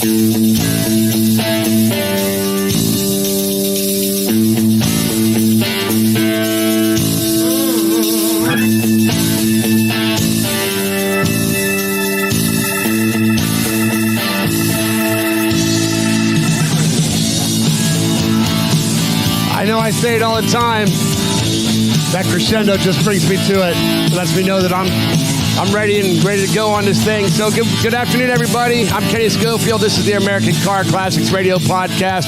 I know I say it all the time. That crescendo just brings me to it. It lets me know that I'm ready to go on this thing. So good afternoon, everybody. I'm Kenny Schofield. This is the American Car Classics Radio Podcast.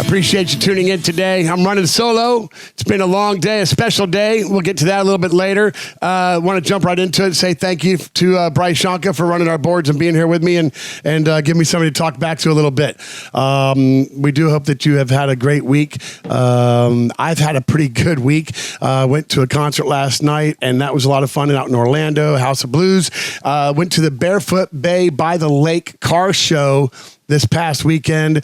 Appreciate you tuning in today. I'm running solo. It's been a long day, a special day. We'll get to that a little bit later. Want to jump right into it and say thank you to Bryce for running our boards and being here with me and give me somebody to talk back to a little bit. We do hope that you have had a great week. I've had a pretty good week. Went to a concert last night, and that was a lot of fun out in Orlando, House of Blues. Went to the Barefoot Bay by the Lake car show this past weekend.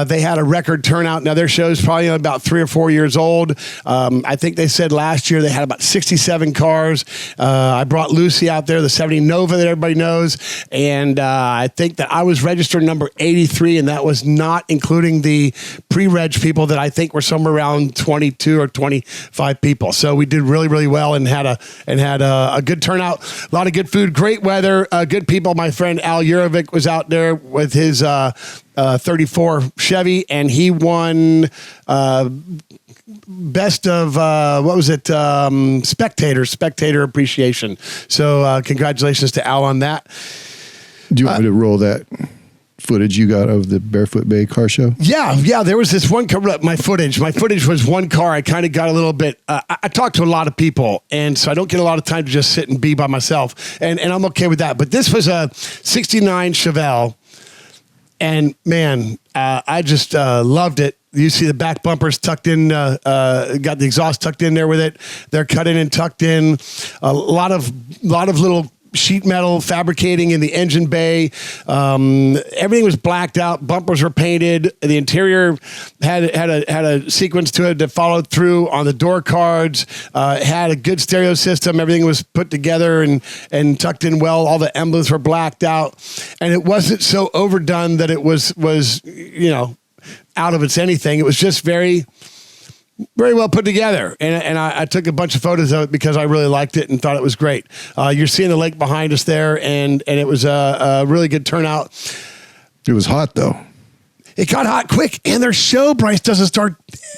They had a record turnout. Now, their show is probably about 3 or 4 years old. I think they said last year they had about 67 cars. I brought Lucy out there, the 70 Nova that everybody knows, and I think that I was registered number 83, and that was not including the pre-reg people that I think were somewhere around 22 or 25 people. So we did really, really well and had a good turnout. A lot of good food, great weather, good people. My friend Al Urovic was out there with his 34 Chevy, and he won best of spectator appreciation. So congratulations to Al on that. Do you want me to roll that footage you got of the Barefoot Bay car show? Yeah. There was this one car. My footage was one car. I kind of got a little bit. I talked to a lot of people, and so I don't get a lot of time to just sit and be by myself, and I'm okay with that. But this was a '69 Chevelle. And man, I just loved it. You see the back bumpers tucked in, got the exhaust tucked in there with it. They're cut in and tucked in. A lot of little sheet metal fabricating in the engine bay. Everything was blacked out. Bumpers were painted. The interior had a sequence to it that followed through on the door cards. Had a good stereo system. Everything was put together and tucked in well. All the emblems were blacked out, and it wasn't so overdone that it was out of its anything. It was just very well put together, and I took a bunch of photos of it because I really liked it and thought it was great. You're seeing the lake behind us there, and it was a really good turnout. It was hot, though. It got hot quick, and their show, Bryce, doesn't start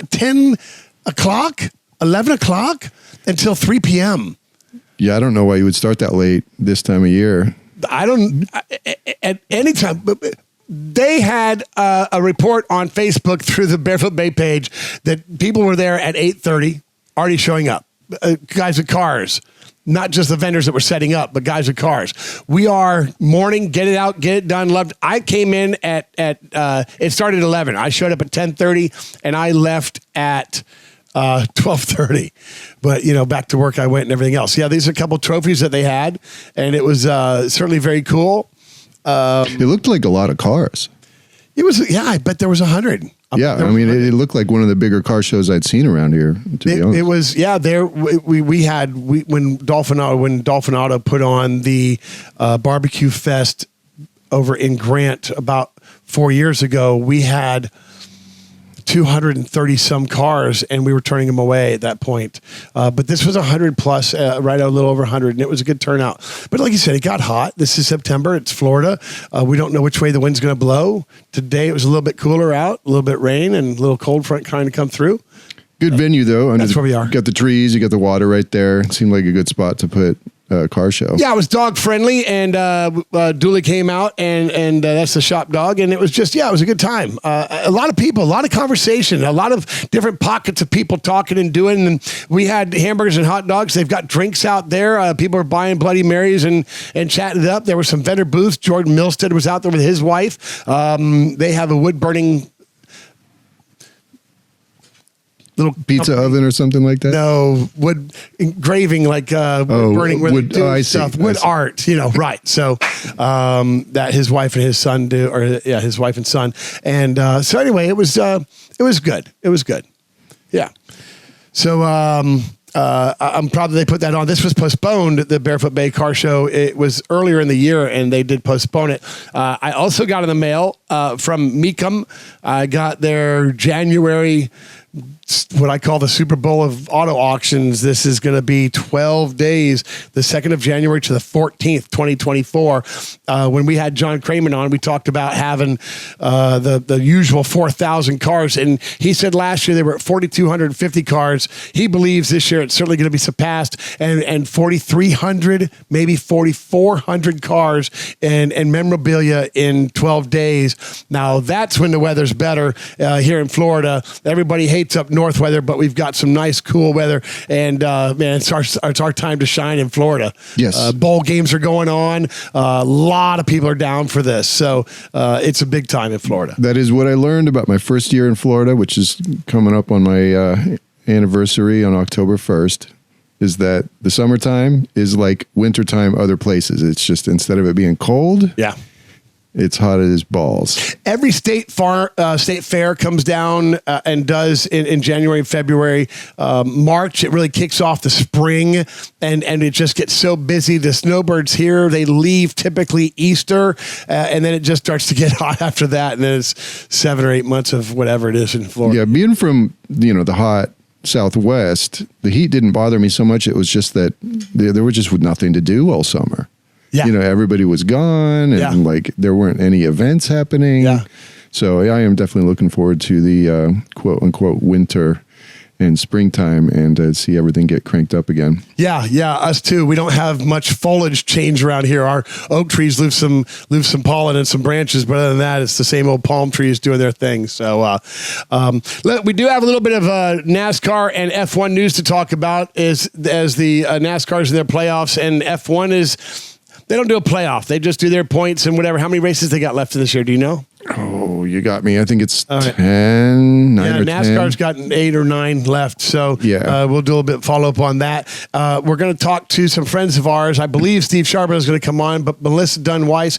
10 o'clock, 11 o'clock until 3 p.m. Yeah, I don't know why you would start that late this time of year. At any time, but they had a report on Facebook through the Barefoot Bay page that people were there at 8:30, already showing up. Guys with cars, not just the vendors that were setting up, but guys with cars. We are morning, get it out, get it done. Loved. I came in at it started at 11. I showed up at 10:30, and I left at 12:30. But back to work I went and everything else. Yeah, these are a couple trophies that they had, and it was certainly very cool. It looked like a lot of cars. It was, I bet there was 100. Yeah, I mean, it looked like one of the bigger car shows I'd seen around here, to be honest. It was, there, when Dolphin Auto put on the barbecue fest over in Grant about 4 years ago, we had 230 some cars, and we were turning them away at that point. But this was 100 plus, right a little over 100, and it was a good turnout. But like you said, it got hot. This is September. It's Florida. We don't know which way the wind's going to blow. Today it was a little bit cooler out, a little bit rain, and a little cold front trying to come through. Good venue, though. That's where we are. You got the trees, you got the water right there. It seemed like a good spot to put car show. Yeah, it was dog friendly, and Dooley came out, and that's the shop dog, and it was just, it was a good time. A lot of people, a lot of conversation, a lot of different pockets of people talking and doing, and we had hamburgers and hot dogs. They've got drinks out there. People are buying Bloody Marys and chatting it up. There were some vendor booths. Jordan Milstead was out there with his wife. They have a wood-burning little pizza oven or something like that. No, wood engraving, like burning wood stuff, wood art. Right? So that his wife and his son do, or his wife and son, and so anyway, it was good. It was good. Yeah. So I'm proud that they put that on. This was postponed, the Barefoot Bay Car Show. It was earlier in the year, and they did postpone it. I also got in the mail from Mecum. I got their January, what I call the Super Bowl of auto auctions. This is going to be 12 days, the 2nd of January to the 14th, 2024. When we had John Craman on, we talked about having the usual 4,000 cars. And he said last year they were at 4,250 cars. He believes this year it's certainly going to be surpassed, and 4,300, maybe 4,400 cars and memorabilia in 12 days. Now, that's when the weather's better here in Florida. Everybody hates up north weather, but we've got some nice, cool weather. And man, it's our time to shine in Florida. Yes. Bowl games are going on. A lot of people are down for this. So it's a big time in Florida. That is what I learned about my first year in Florida, which is coming up on my anniversary on October 1st, is that the summertime is like wintertime other places. It's just, instead of it being cold, Yeah. it's hot as balls. Every state fair comes down and does in January and February. March, it really kicks off the spring, and it just gets so busy. The snowbirds here, they leave typically Easter, and then it just starts to get hot after that, and then it's 7 or 8 months of whatever it is in Florida. Yeah, being from, the hot Southwest, the heat didn't bother me so much. It was just that there was just nothing to do all summer. Yeah. Everybody was gone, and like there weren't any events happening. Yeah. So I am definitely looking forward to the quote unquote winter and springtime, and see everything get cranked up again. Yeah, us too. We don't have much foliage change around here. Our oak trees lose some pollen and some branches, but other than that, it's the same old palm trees doing their thing. So we do have a little bit of NASCAR and F1 news to talk about as the NASCAR's in their playoffs, and F1 is... They don't do a playoff. They just do their points and whatever. How many races they got left this year? Do you know? Oh, you got me. I think it's right. 9 or 10. NASCAR's got 8 or 9 left. So we'll do a little bit follow-up on that. We're going to talk to some friends of ours. I believe Steve Charbonneau is going to come on, but Melissa Dunn-Wise,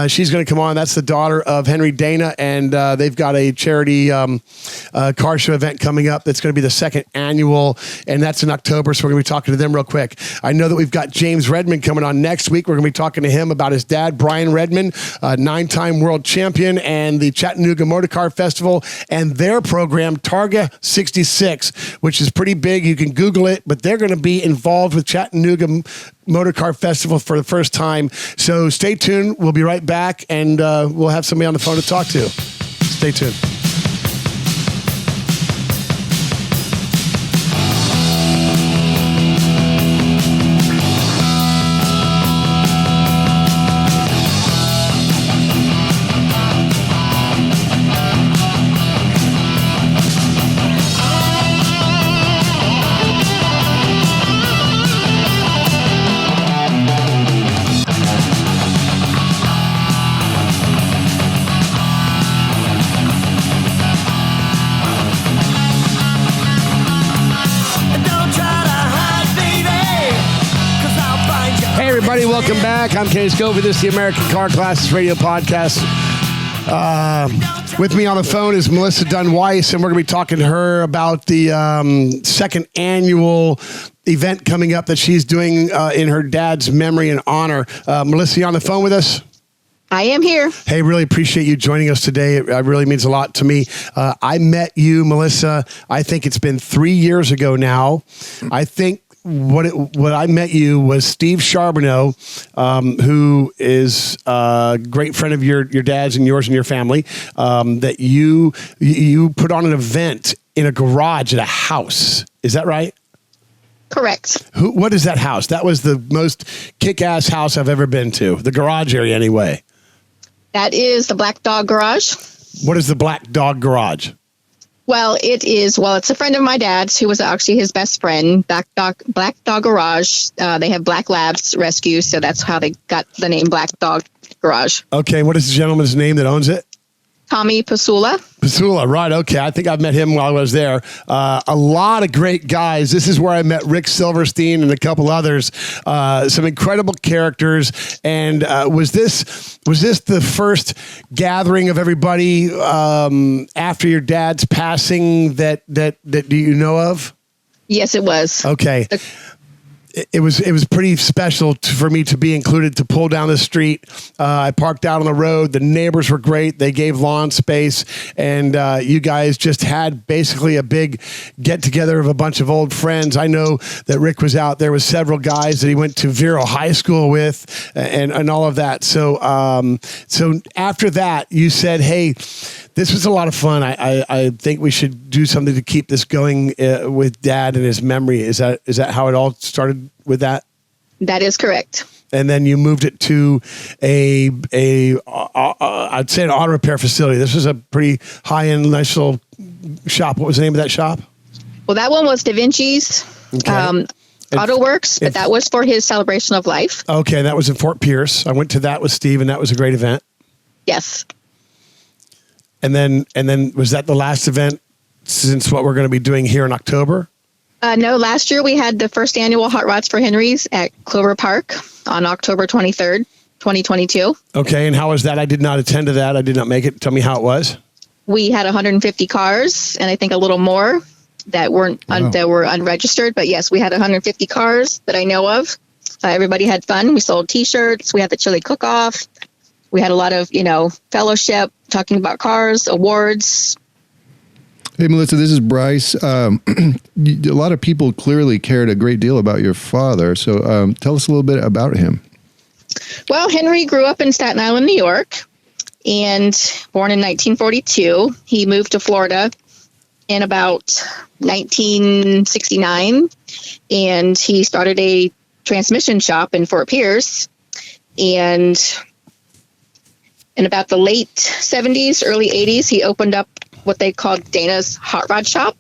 she's going to come on. That's the daughter of Henry Dana, and they've got a charity car show event coming up that's going to be the 2nd annual, and that's in October, so we're going to be talking to them real quick. I know that we've got James Redmond coming on next week. We're going to be talking to him about his dad, Brian Redmond, 9-time world champion, and the Chattanooga Motor Car Festival and their program, Targa 66, which is pretty big. You can Google it, but they're going to be involved with Chattanooga Motor Car Festival for the first time. So stay tuned. We'll be right back, and we'll have somebody on the phone to talk to. Stay tuned. Welcome back. I'm Kenny Scovey. This is the American Car Classes Radio Podcast. With me on the phone is Melissa Dunn-Wise, and we're going to be talking to her about the 2nd annual event coming up that she's doing in her dad's memory and honor. Melissa, you on the phone with us? I am here. Hey, really appreciate you joining us today. It really means a lot to me. I met you, Melissa, I think it's been 3 years ago now. I think what I met you was Steve Charbonneau, who is a great friend of your dad's and yours and your family, that you put on an event in a garage at a house. Is that right? Correct. What is that house? That was the most kick-ass house I've ever been to. The garage area, anyway. That is the Black Dog Garage. What is the Black Dog Garage? Well, it's a friend of my dad's who was actually his best friend. Black Dog Garage. They have Black Labs Rescue, so that's how they got the name Black Dog Garage. Okay, what is the gentleman's name that owns it? Tommy Pasula. Pasula, right. Okay. I think I've met him while I was there. A lot of great guys. This is where I met Rick Silverstein and a couple others. Some incredible characters. And was this the first gathering of everybody after your dad's passing that do you know of? Yes, it was. Okay. It was pretty special for me to be included, to pull down the street. I parked out on the road. The neighbors were great. They gave lawn space, and you guys just had basically a big get together of a bunch of old friends. I know that Rick was out there with several guys that he went to Vero High School with, and all of that. So so after that, you said, "Hey, this was a lot of fun. I think we should do something to keep this going with Dad and his memory." Is that how it all started with that? That is correct. And then you moved it to I'd say an auto repair facility. This was a pretty high-end, nice little shop. What was the name of that shop? Well, that one was Da Vinci's Auto Works, but that was for his celebration of life. Okay, that was in Fort Pierce. I went to that with Steve, and that was a great event. Yes. And then was that the last event since what we're going to be doing here in October? No, last year we had the first annual Hot Rods for Henry's at Clover Park on October 23rd, 2022. Okay, and how was that? I did not attend to that. I did not make it. Tell me how it was. We had 150 cars, and I think a little more that weren't that were unregistered. But yes, we had 150 cars that I know of. Everybody had fun. We sold T-shirts. We had the chili cook-off. We had a lot of, fellowship, talking about cars, awards. Hey, Melissa, this is Bryce. A lot of people clearly cared a great deal about your father. So tell us a little bit about him. Well, Henry grew up in Staten Island, New York, and born in 1942. He moved to Florida in about 1969, and he started a transmission shop in Fort Pierce. And in about the late 70s, early 80s, he opened up what they called Dana's Hot Rod Shop.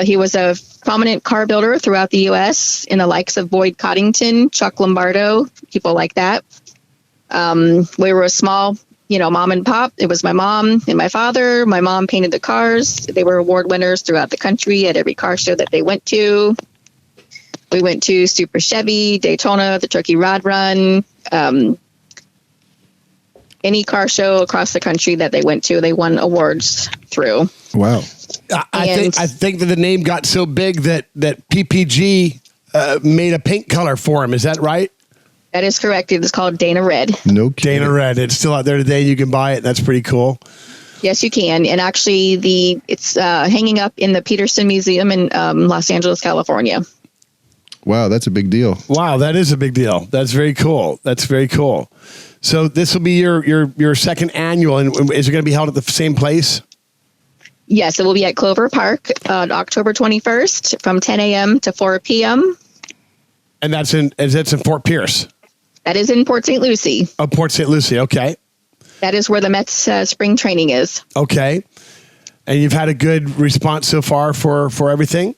He was a prominent car builder throughout the U.S. in the likes of Boyd Coddington, Chuck Lombardo, people like that. We were a small, mom and pop. It was my mom and my father. My mom painted the cars. They were award winners throughout the country at every car show that they went to. We went to Super Chevy, Daytona, the Turkey Rod Run, any car show across the country that they went to, they won awards through. Wow. I think that the name got so big that PPG made a paint color for him. Is that right? That is correct. It is called Dana Red. No kidding. Dana Red. It's still out there today. You can buy it. That's pretty cool. Yes, you can. And actually, it's hanging up in the Peterson Museum in Los Angeles, California. Wow, that's a big deal. Wow, that is a big deal. That's very cool. That's very cool. So this will be your second annual, and is it going to be held at the same place? Yes, it will be at Clover Park on October 21st from 10 a.m. to 4 p.m. And that's in Fort Pierce? That is in Port St. Lucie. Oh, Port St. Lucie. Okay. That is where the Mets spring training is. Okay. And you've had a good response so far for everything?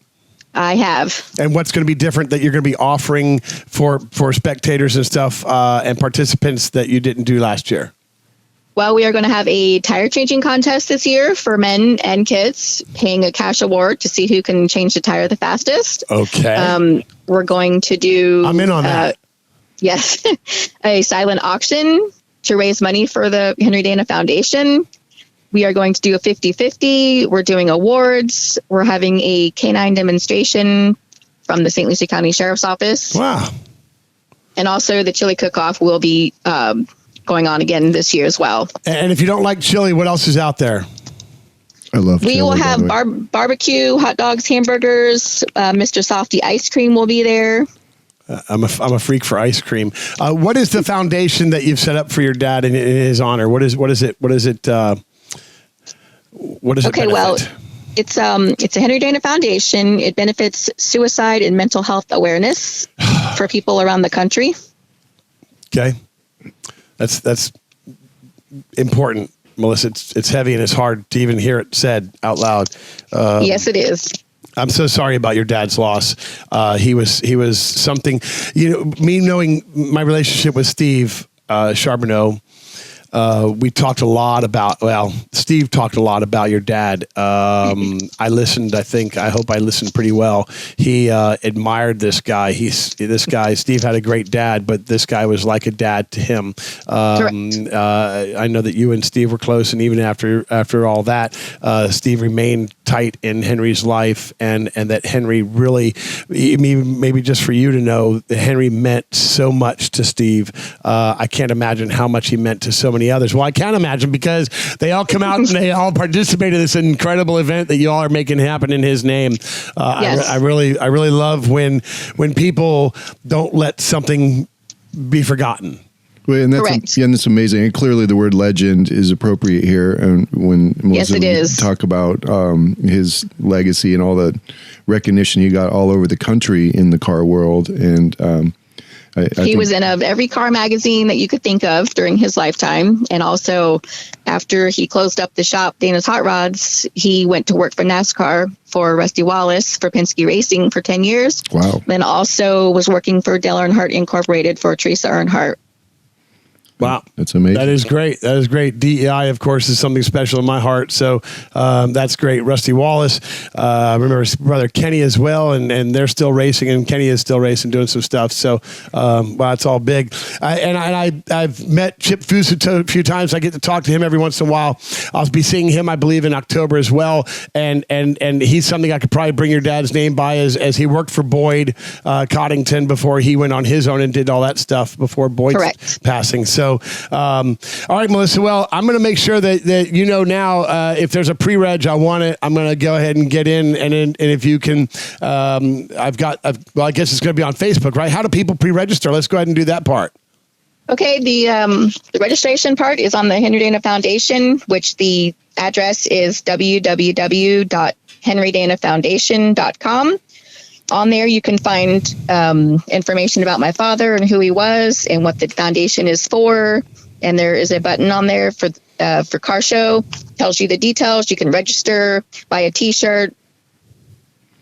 I have. And what's going to be different that you're going to be offering for spectators and stuff and participants that you didn't do last year? Well, we are going to have a tire changing contest this year for men and kids, paying a cash award to see who can change the tire the fastest. Okay. We're going to do... I'm in on that. Yes. A silent auction to raise money for the Henry Dana Foundation. We are going to do a 50-50. We're doing awards. We're having a canine demonstration from the St. Lucie County Sheriff's Office. Wow. And also the chili cook-off will be going on again this year as well. And if you don't like chili, what else is out there? I love chili. We will have barbecue, hot dogs, hamburgers. Mr. Softy ice cream will be there. I'm a freak for ice cream. What is the foundation that you've set up for your dad in his honor? What is it? Okay, well, it's a Henry Dana Foundation. It benefits suicide and mental health awareness for people around the country. Okay, that's important, Melissa. It's heavy and it's hard to even hear it said out loud. Yes, it is. I'm so sorry about your dad's loss. He was something. Me knowing my relationship with Steve Charbonneau. We talked a lot about, Steve talked a lot about your dad. I listened, I hope I listened pretty well. He admired this guy. Steve had a great dad, but this guy was like a dad to him. I know that you and Steve were close, and even after all that, Steve remained tight in Henry's life, and that Henry really, maybe just for you to know, that Henry meant so much to Steve. I can't imagine how much he meant to so many others. Well, I can imagine, because they all come out and they all participate in this incredible event that you all are making happen in his name. Yes. I really love when people don't let something be forgotten. Well, and that's amazing. And clearly the word legend is appropriate here. And when Melissa talk about his legacy and all the recognition he got all over the country in the car world. And he was in every car magazine that you could think of during his lifetime. And also, after he closed up the shop, Dana's Hot Rods, he went to work for NASCAR for Rusty Wallace for Penske Racing for 10 years. Wow. Then also was working for Dale Earnhardt Incorporated for Teresa Earnhart. Wow. That's amazing. That is great. That is great. DEI, of course, is something special in my heart. So that's great. Rusty Wallace, I remember his brother Kenny as well, and they're still racing, and Kenny is still racing, doing some stuff. So, wow, it's all big. I've met Chip Fusato a few times. I get to talk to him every once in a while. I'll be seeing him, I believe, in October as well. And he's something I could probably bring your dad's name by, as he worked for Boyd Coddington before he went on his own and did all that stuff before Boyd's passing. So, all right, Melissa. Well, I'm going to make sure that you know now, if there's a pre-reg, I want it. I'm going to go ahead and get in, and if you can, I guess it's going to be on Facebook, right? How do people pre-register? Let's go ahead and do that part. Okay, the registration part is on the Henry Dana Foundation, which the address is www.henrydanafoundation.com. On there, you can find information about my father and who he was and what the foundation is for. And there is a button on there for Car Show. Tells you the details. You can register, buy a T-shirt,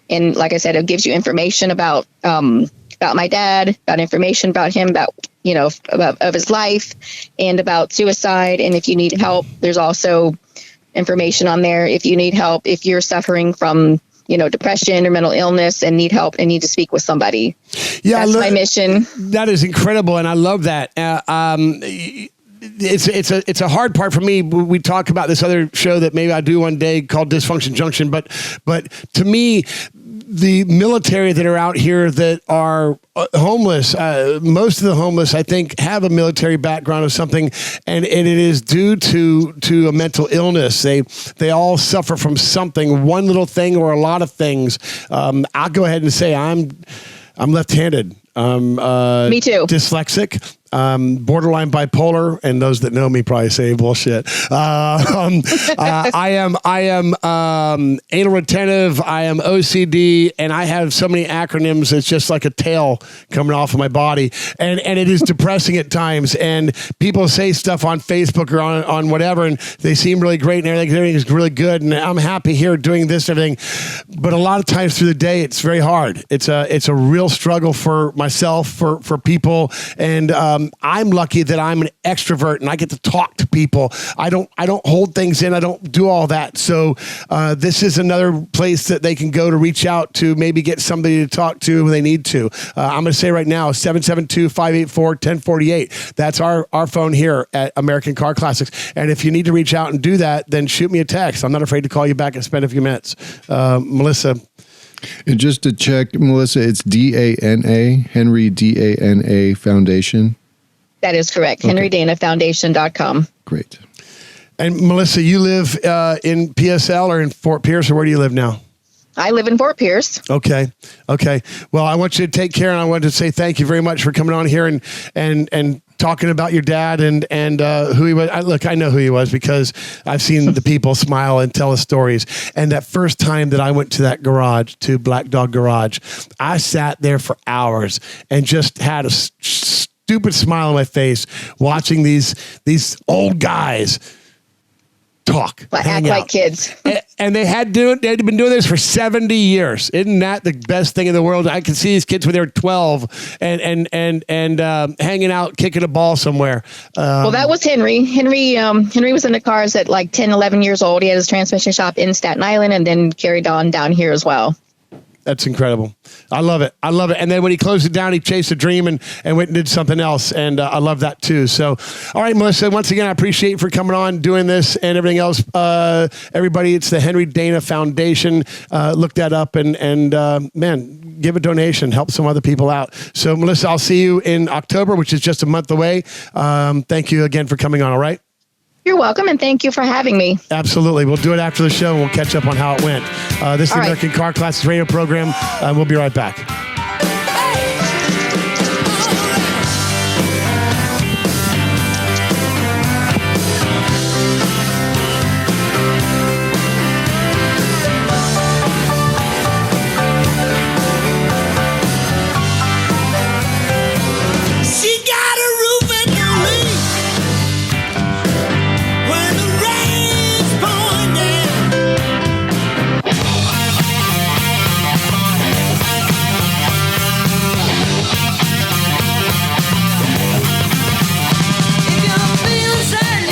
and like I said, it gives you information about my dad, about information about him, about his life, and about suicide. And if you need help, there's also information on there. If you need help, if you're suffering from depression or mental illness and need help and need to speak with somebody. Yeah, that's my mission. That is incredible, and I love that. It's a hard part for me. We talk about this other show that maybe I do one day called Dysfunction Junction, but to me, the military that are out here that are homeless, most of the homeless, I think, have a military background of something, and it is due to a mental illness. They all suffer from something, one little thing or a lot of things. I'll go ahead and say I'm left-handed. Me too. Dyslexic. Borderline bipolar, and those that know me probably say bullshit. I am anal retentive. I am OCD, and I have so many acronyms. It's just like a tail coming off of my body, and it is depressing at times. And people say stuff on Facebook or on whatever, and they seem really great, and everything is really good, and I'm happy here doing this and everything. But a lot of times through the day, it's very hard. It's a real struggle for myself, for people, and I'm lucky that I'm an extrovert and I get to talk to people. I don't hold things in. I don't do all that. So this is another place that they can go to reach out to, maybe get somebody to talk to when they need to. I'm going to say right now, 772-584-1048. That's our phone here at American Car Classics. And if you need to reach out and do that, then shoot me a text. I'm not afraid to call you back and spend a few minutes. Melissa. And just to check, Melissa, it's DANA, Henry DANA Foundation. That is correct. Okay. HenryDanaFoundation.com. Great. And Melissa, you live in PSL or in Fort Pierce, or where do you live now? I live in Fort Pierce. Okay. Well, I want you to take care, and I want to say thank you very much for coming on here and talking about your dad and who he was. I know who he was because I've seen the people smile and tell us stories. And that first time that I went to that garage, to Black Dog Garage, I sat there for hours and just had a stupid smile on my face watching these old guys talk, act like kids. And they'd been doing this for 70 years. Isn't that the best thing in the world? I can see these kids when they were 12 and hanging out, kicking a ball somewhere. Well, that was Henry. Henry was in the cars at like 10, 11 years old. He had his transmission shop in Staten Island and then carried on down here as well. That's incredible. I love it. And then when he closed it down, he chased a dream and went and did something else. And I love that too. So, all right, Melissa, once again, I appreciate you for coming on, doing this and everything else. Everybody, it's the Henry Dana Foundation. Look that up and man, give a donation, help some other people out. So, Melissa, I'll see you in October, which is just a month away. Thank you again for coming on, all right? You're welcome, and thank you for having me. Absolutely. We'll do it after the show, and we'll catch up on how it went. This is the American Car Classes radio program. We'll be right back.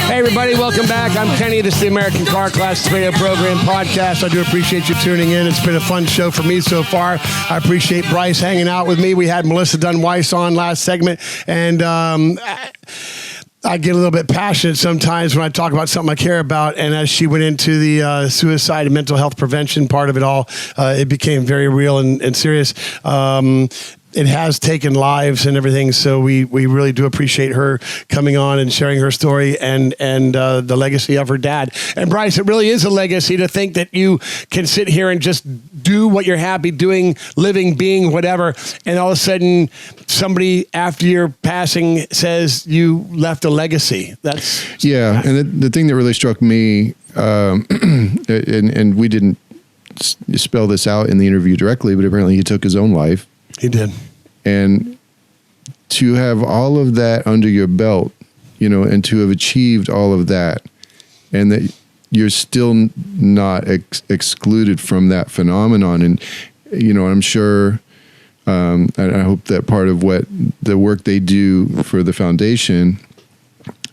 Everybody, welcome back. I'm Kenny. This is the American Car Classes radio program podcast. I do appreciate you tuning in. It's been a fun show for me so far. I appreciate Bryce hanging out with me. We had Melissa Dunn-Wise on last segment, and I get a little bit passionate sometimes when I talk about something I care about. And as she went into the suicide and mental health prevention part of it all, it became very real and serious. It has taken lives and everything, so we really do appreciate her coming on and sharing her story and the legacy of her dad. And Bryce, it really is a legacy to think that you can sit here and just do what you're happy doing, living, being, whatever, and all of a sudden somebody after your passing says you left a legacy. That's and the thing that really struck me, and we didn't spell this out in the interview directly, but apparently he took his own life. He did. And to have all of that under your belt, and to have achieved all of that, and that you're still not excluded from that phenomenon. And, I'm sure, and I hope that part of what the work they do for the foundation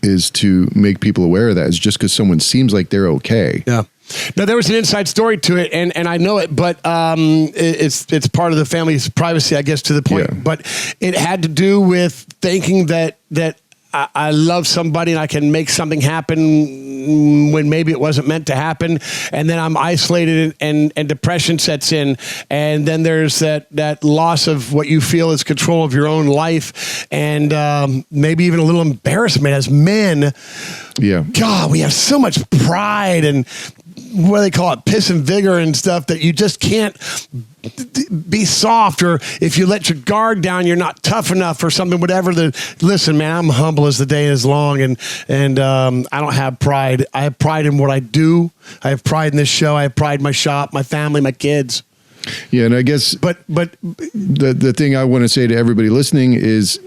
is to make people aware of that. It's just because someone seems like they're okay. Yeah. No, there was an inside story to it, and I know it, but it's part of the family's privacy, I guess, to the point. Yeah. But it had to do with thinking that I love somebody and I can make something happen when maybe it wasn't meant to happen, and then I'm isolated and depression sets in, and then there's that loss of what you feel is control of your own life, and maybe even a little embarrassment as men. Yeah. God, we have so much pride and what do they call it, piss and vigor and stuff that you just can't be soft, or if you let your guard down, you're not tough enough or something, whatever. Listen, man, I'm humble as the day is long, and I don't have pride. I have pride in what I do. I have pride in this show. I have pride in my shop, my family, my kids. Yeah, and I guess but the thing I want to say to everybody listening is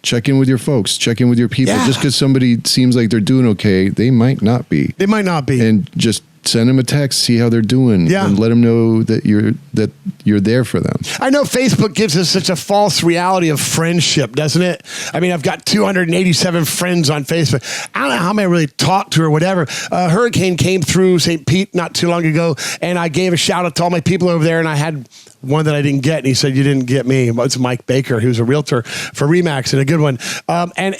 check in with your folks, check in with your people. Yeah. Just because somebody seems like they're doing okay, they might not be. They might not be. And just send them a text, see how they're doing, and let them know that you're there for them. I know Facebook gives us such a false reality of friendship, doesn't it? I mean, I've got 287 friends on Facebook. I don't know how many I really talked to or whatever. A hurricane came through St. Pete not too long ago, and I gave a shout out to all my people over there, and I had one that I didn't get, and he said, "You didn't get me." It's Mike Baker, who's a realtor for Remax and a good one. And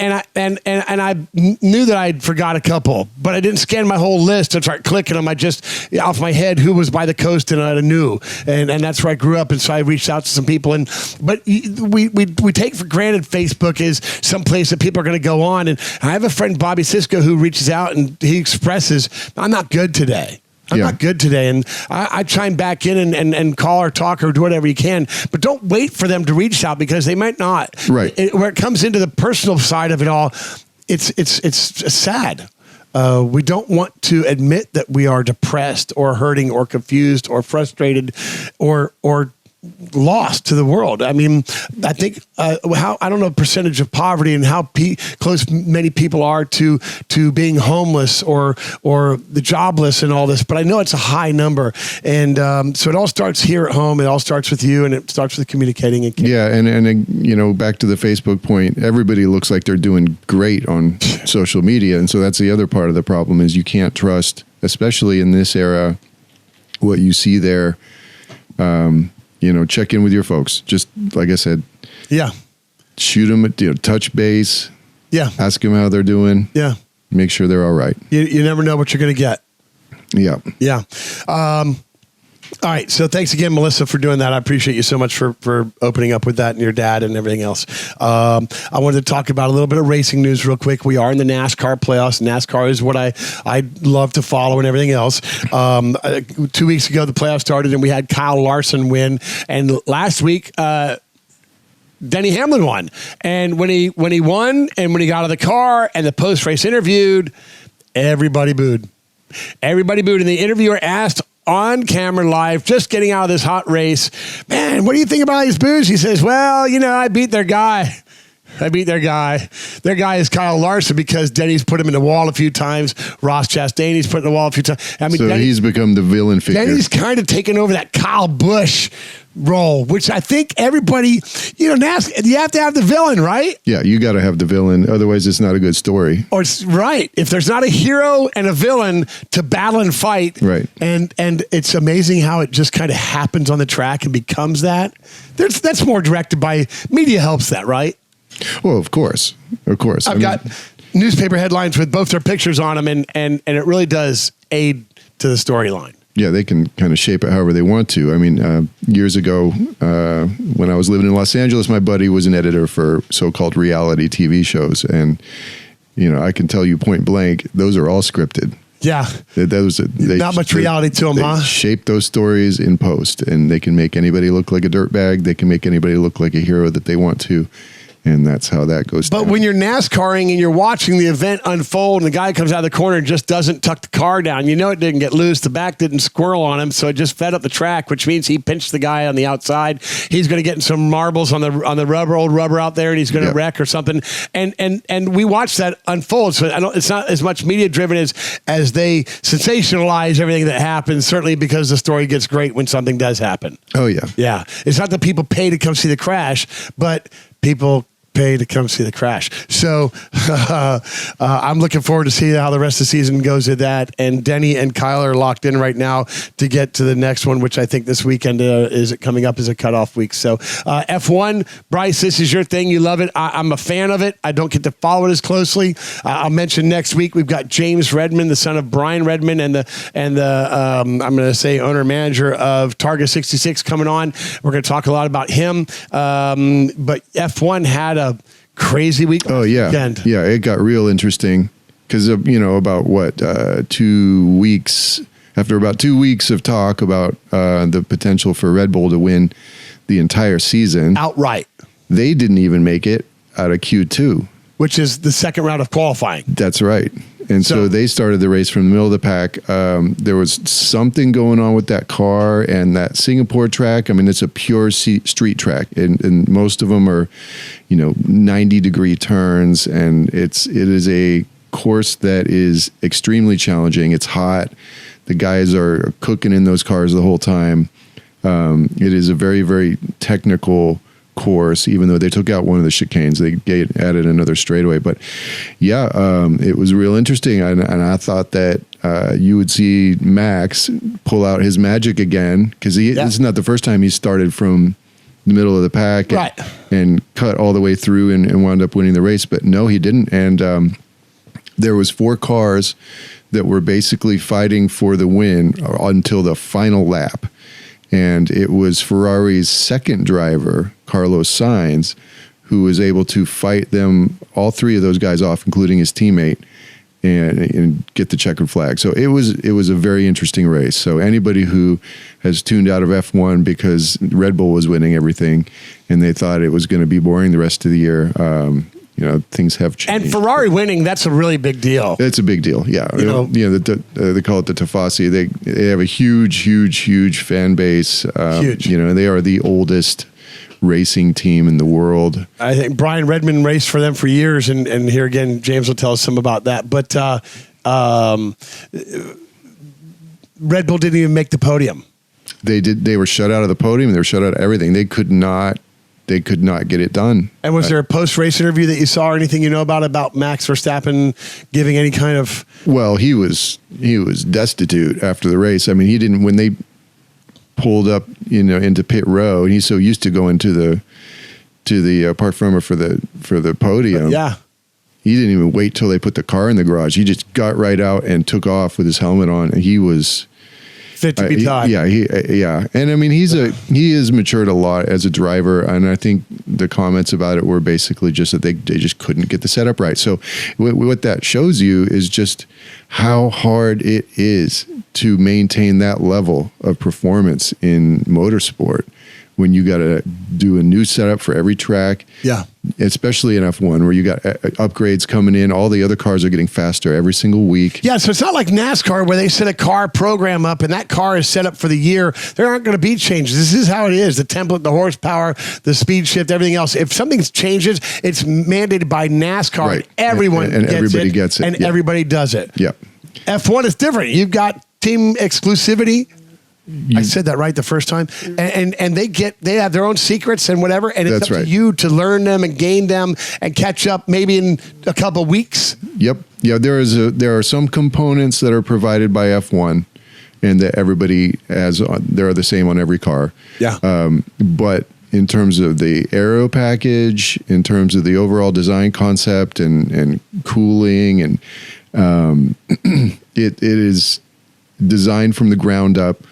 I knew that I'd forgot a couple, but I didn't scan my whole list to start clicking them. I just off my head who was by the coast, and I knew, and that's where I grew up, and so I reached out to some people. But we take for granted Facebook is some place that people are going to go on. And I have a friend, Bobby Sisko, who reaches out and he expresses, "I'm not good today. I'm not good today." And I chime back in and call or talk or do whatever you can, but don't wait for them to reach out, because they might not. Right. Where it comes into the personal side of it all, it's sad. We don't want to admit that we are depressed or hurting or confused or frustrated or lost to the world. I mean, I think I don't know percentage of poverty and how close many people are to being homeless or the jobless and all this, but I know it's a high number, and so it all starts here at home. It all starts with you, and it starts with communicating. And back to the Facebook point, everybody looks like they're doing great on social media, and so that's the other part of the problem is you can't trust, especially in this era, what you see there. check in with your folks. Just like I said, Yeah. shoot them, touch base. Yeah. Ask them how they're doing. Yeah. Make sure they're all right. You never know what you're going to get. Yeah. Yeah. All right. So thanks again, Melissa, for doing that. I appreciate you so much for opening up with that and your dad and everything else. I wanted to talk about a little bit of racing news real quick. We are in the NASCAR playoffs. NASCAR is what I love to follow and everything else. 2 weeks ago, the playoffs started and we had Kyle Larson win. And last week, Denny Hamlin won. And when he won and when he got out of the car and the post-race interviewed, everybody booed. Everybody booed. And the interviewer asked on camera live, just getting out of this hot race, man, what do you think about these boos? He says, well, I beat their guy. I beat their guy. Their guy is Kyle Larson because Denny's put him in the wall a few times. Ross Chastain's put in the wall a few times. I mean, so he's become the villain figure. Denny's kind of taken over that Kyle Busch role, which I think everybody, you have to have the villain, right? Yeah, you got to have the villain. Otherwise, it's not a good story. Or it's right. If there's not a hero and a villain to battle and fight, right? And it's amazing how it just kind of happens on the track and becomes that. That's more directed by media helps that, right? Well, of course. I've got newspaper headlines with both their pictures on them, and it really does aid to the storyline. Yeah, they can kind of shape it however they want to. I mean, years ago, when I was living in Los Angeles, my buddy was an editor for so-called reality TV shows. And, I can tell you point blank, those are all scripted. Yeah. Not much reality to them, huh? Shape those stories in post, and they can make anybody look like a dirtbag. They can make anybody look like a hero that they want to. And that's how that goes down. But when you're NASCARing and you're watching the event unfold and the guy comes out of the corner and just doesn't tuck the car down, it didn't get loose. The back didn't squirrel on him, so it just fed up the track, which means he pinched the guy on the outside. He's going to get some marbles on the old rubber out there, and he's going to wreck or something. And we watched that unfold. So it's not as much media driven as they sensationalize everything that happens. Certainly because the story gets great when something does happen. Oh yeah, yeah. It's not that people pay to come see the crash, but people pay to come see the crash. So I'm looking forward to seeing how the rest of the season goes with that. And Denny and Kyle are locked in right now to get to the next one, which I think this weekend is coming up as a cutoff week. So F1, Bryce, this is your thing. You love it. I'm a fan of it. I don't get to follow it as closely. I'll mention next week we've got James Redman, the son of Brian Redman, and the I'm going to say owner manager of Targa 66 coming on. We're going to talk a lot about him. But F1 had a crazy week. Oh yeah, weekend. Yeah. It got real interesting because about 2 weeks after about 2 weeks of talk about the potential for Red Bull to win the entire season outright. They didn't even make it out of Q2, which is the second round of qualifying. That's right. And so they started the race from the middle of the pack. There was something going on with that car and that Singapore track. I mean, it's a pure street track, and most of them are, 90-degree turns, and it is a course that is extremely challenging. It's hot. The guys are cooking in those cars the whole time. It is a very, very technical course, even though they took out one of the chicanes. They added another straightaway. But yeah, it was real interesting. And I thought that you would see Max pull out his magic again, because this is not the first time he started from the middle of the pack and cut all the way through and wound up winning the race. But no, he didn't. And there was 4 cars that were basically fighting for the win until the final lap. And it was Ferrari's second driver, Carlos Sainz, who was able to fight them, all 3 of those guys off, including his teammate, and get the checkered flag. So it was a very interesting race. So anybody who has tuned out of F1 because Red Bull was winning everything and they thought it was going to be boring the rest of the year, things have changed. And Ferrari winning, that's a really big deal. It's a big deal, yeah. They call it the Tifosi. They have a huge fan base. Huge. And they are the oldest racing team in the world. I think Brian Redman raced for them for years, and here again, James will tell us some about that. But Red Bull didn't even make the podium. They did. They were shut out of the podium. They were shut out of everything. They could not get it done. And was there a post-race interview that you saw or anything you know about Max Verstappen giving any kind of... Well, he was destitute after the race. I mean, he didn't, when pulled up, into pit row, and he's so used to going to the park firmer for the podium. Yeah. He didn't even wait till they put the car in the garage. He just got right out and took off with his helmet on, and he was fit to be taught. Yeah. And I mean, he has matured a lot as a driver, and I think the comments about it were basically just that they just couldn't get the setup right. So what that shows you is just how hard it is to maintain that level of performance in motorsport when you got to do a new setup for every track. Yeah. Especially in F1 where you got upgrades coming in. All the other cars are getting faster every single week. Yeah, so it's not like NASCAR where they set a car program up and that car is set up for the year. There aren't going to be changes. This is how it is. The template, the horsepower, the speed shift, everything else. If something changes, it's mandated by NASCAR. Right. Everyone and everybody gets it. And everybody does it. Yep. F1 is different. You've got team exclusivity. I said that right the first time, and they have their own secrets and whatever, and it's up to you to learn them and gain them and catch up maybe in a couple weeks. Yep. Yeah. There are some components that are provided by F1, and that everybody has. They're the same on every car. Yeah. But in terms of the aero package, in terms of the overall design concept and cooling, and it is designed from the ground up.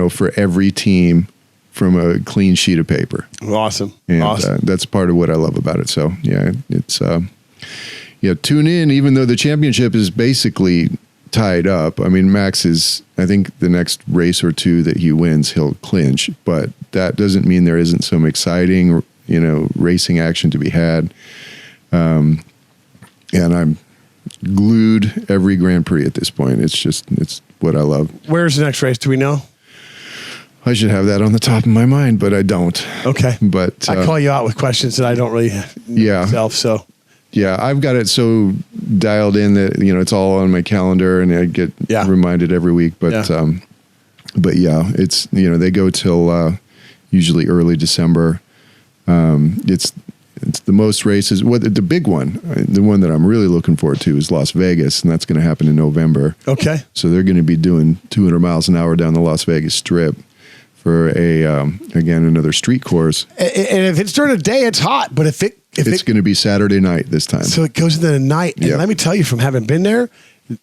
For every team from a clean sheet of paper. Awesome. And awesome. That's part of what I love about it. So yeah, it's, tune in, even though the championship is basically tied up. I mean, Max is, I think the next race or two that he wins, he'll clinch, but that doesn't mean there isn't some exciting, racing action to be had. And I'm glued every Grand Prix at this point. It's what I love. Where's the next race? Do we know? I should have that on the top of my mind, but I don't. Okay. But I call you out with questions that I don't really know myself, so. Yeah, I've got it so dialed in that, it's all on my calendar and I get reminded every week. But it's, they go till usually early December. It's the most races. The big one, the one that I'm really looking forward to is Las Vegas, and that's going to happen in November. Okay. So they're going to be doing 200 miles an hour down the Las Vegas Strip for another street course. And if it's during the day, it's hot. But if it's going to be Saturday night this time. So it goes into the night. And let me tell you, from having been there,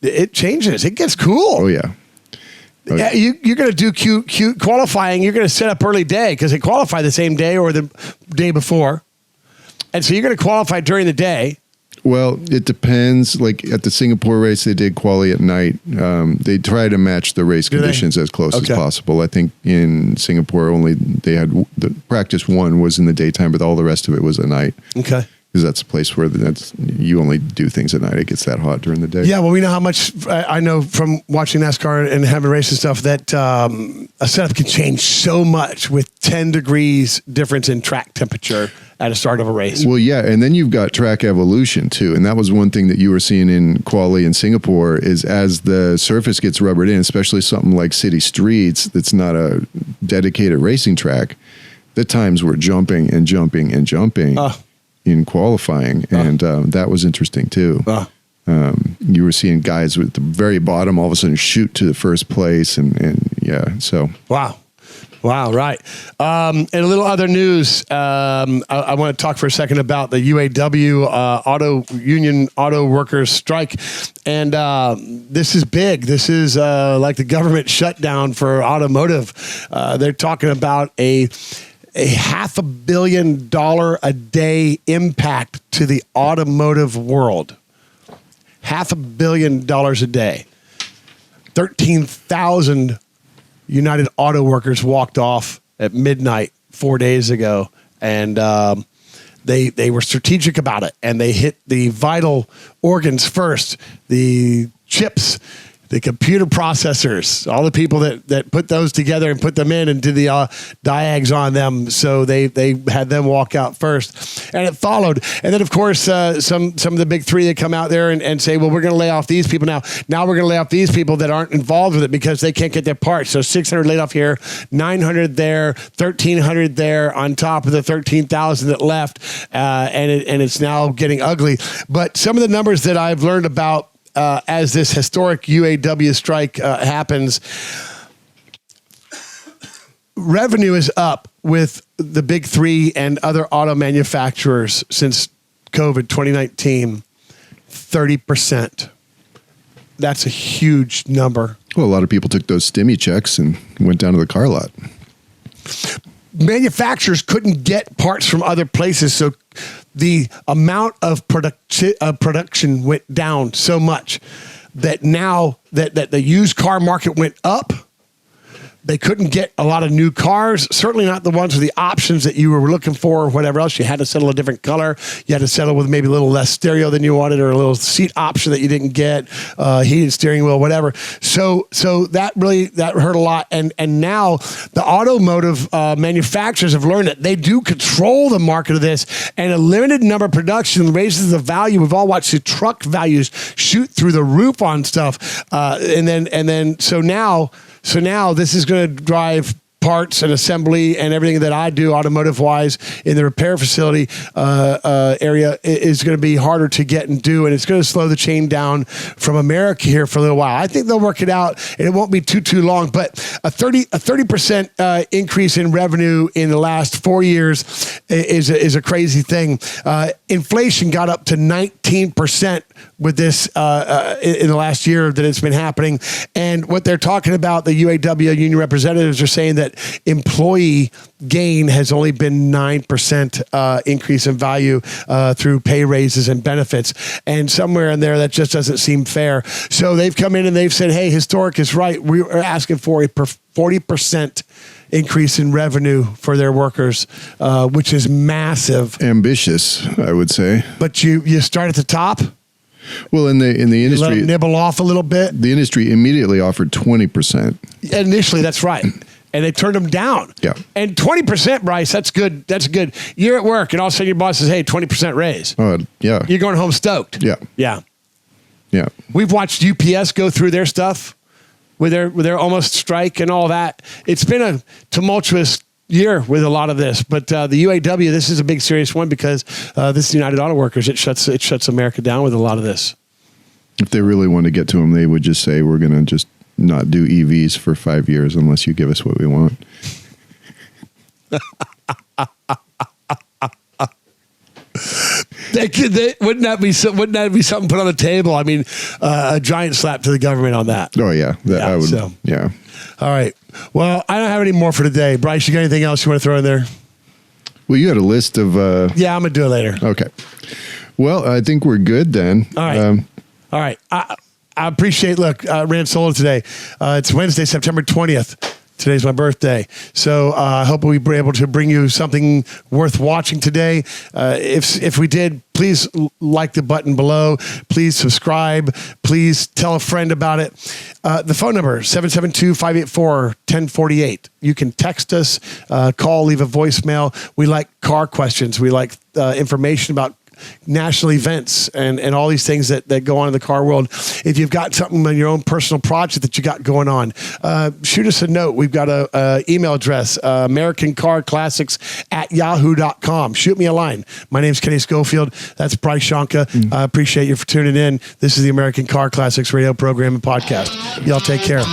it changes. It gets cool. Oh, yeah. Yeah, you're going to do Q qualifying. You're going to set up early day because they qualify the same day or the day before. And so you're going to qualify during the day. Well, it depends. Like at the Singapore race, they did quali at night. They try to match the race conditions as close as possible. I think in Singapore, only they had the practice one was in the daytime, but all the rest of it was at night. Okay. Because that's a place where you only do things at night. It gets that hot during the day. Yeah, well, we know how much I know from watching NASCAR and having race and stuff that a setup can change so much with 10 degrees difference in track temperature at the start of a race. Well, yeah, and then you've got track evolution too, and that was one thing that you were seeing in quali in Singapore is as the surface gets rubbered in, especially something like city streets that's not a dedicated racing track, the times were jumping and jumping and jumping. In qualifying, and that was interesting too. You were seeing guys with the very bottom all of a sudden shoot to the first place, and so. Wow, right. And a little other news. I want to talk for a second about the UAW auto workers strike, and this is big. This is like the government shutdown for automotive. They're talking about a $500 million a day impact to the automotive world. $500 million a day. 13,000 United Auto Workers walked off at midnight 4 days ago, and they were strategic about it, and they hit the vital organs first, the chips, the computer processors, all the people that put those together and put them in and did the diags on them. So they had them walk out first, and it followed. And then, of course, some of the big three that come out there and say, well, we're going to lay off these people now. Now we're going to lay off these people that aren't involved with it because they can't get their parts. So 600 laid off here, 900 there, 1,300 there on top of the 13,000 that left. And it's now getting ugly. But some of the numbers that I've learned about as this historic UAW strike happens, revenue is up with the big three and other auto manufacturers since COVID 2019, 30%. That's a huge number. Well, a lot of people took those stimmy checks and went down to the car lot. Manufacturers couldn't get parts from other places, so the amount of production went down so much that now that the used car market went up, they couldn't get a lot of new cars, certainly not the ones with the options that you were looking for or whatever else. You had to settle a different color. You had to settle with maybe a little less stereo than you wanted or a little seat option that you didn't get, heated steering wheel, whatever. So that hurt a lot. And now the automotive manufacturers have learned that they do control the market of this, and a limited number of production raises the value. We've all watched the truck values shoot through the roof on stuff. So now this is going to drive parts and assembly and everything that I do automotive wise in the repair facility area is going to be harder to get and do. And it's going to slow the chain down from America here for a little while. I think they'll work it out and it won't be too long, but a 30% increase in revenue in the last 4 years is a crazy thing. Inflation got up to 19% with this in the last year that it's been happening. And what they're talking about, the UAW union representatives are saying that employee gain has only been 9% increase in value through pay raises and benefits. And somewhere in there, that just doesn't seem fair. So they've come in and they've said, hey, historic is right. We are asking for a 40% increase in revenue for their workers, which is massive. Ambitious, I would say. But you start at the top. Well, in the industry, let them nibble off a little bit. The industry immediately offered 20%. Initially, that's right. And they turned them down. Yeah. And 20%, Bryce, that's good. That's good. You're at work, and all of a sudden your boss says, hey, 20% raise. Yeah. You're going home stoked. Yeah. Yeah. Yeah. We've watched UPS go through their stuff with their almost strike and all that. It's been a tumultuous year with a lot of this, but the UAW, this is a big serious one because this is United Auto Workers. It shuts America down with a lot of this. If they really want to get to them, they would just say, we're going to just not do EVs for 5 years unless you give us what we want. Wouldn't that be something put on the table? I mean, a giant slap to the government on that. Oh yeah, I would. So. Yeah. All right. Well, I don't have any more for today. Bryce, you got anything else you want to throw in there? Well, you had a list of. Yeah, I'm gonna do it later. Okay. Well, I think we're good then. All right. All right. I appreciate. Look, ran solo today. It's Wednesday, September 20th. Today's my birthday. So I hope we were able to bring you something worth watching today. If we did, please like the button below. Please subscribe. Please tell a friend about it. The phone number, 772-584-1048. You can text us, call, leave a voicemail. We like car questions. We like information about national events and all these things that go on in the car world. If you've got something on your own personal project that you got going on, shoot us a note. We've got a email address, AmericanCarClassics@yahoo.com. Shoot me a line. My name's Kenny Schofield. That's Bryce Shonka. I appreciate you for tuning in. This is the American Car Classics radio program and podcast. Y'all take care.